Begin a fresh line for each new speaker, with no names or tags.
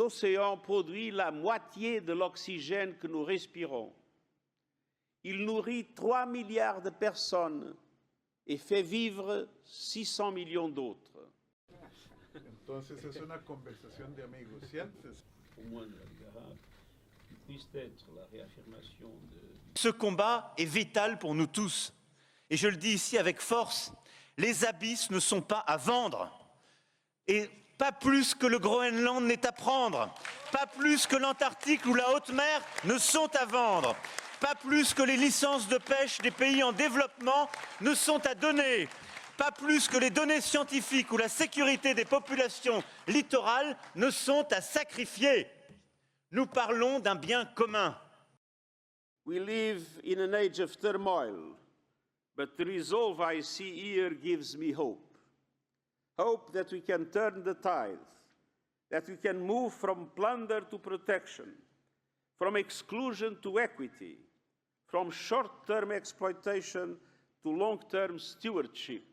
océans produit la moitié de l'oxygène que nous respirons. Il nourrit 3 milliards de personnes et fait vivre 600 millions d'autres.
Entonces es una conversación de amigos, ¿sientes?
Ce combat est vital pour nous tous. Et je le dis ici avec force, les abysses ne sont pas à vendre. Et pas plus que le Groenland n'est à prendre. Pas plus que l'Antarctique ou la haute mer ne sont à vendre. Pas plus que les licences de pêche des pays en développement ne sont à donner. Pas plus que les données scientifiques ou la sécurité des populations littorales ne sont à sacrifier. Nous parlons d'un bien commun.
We live in an age of turmoil, but the resolve I see here gives me hope. Hope that we can turn the tide, that we can move from plunder to protection, from exclusion to equity, from short-term exploitation to long-term stewardship.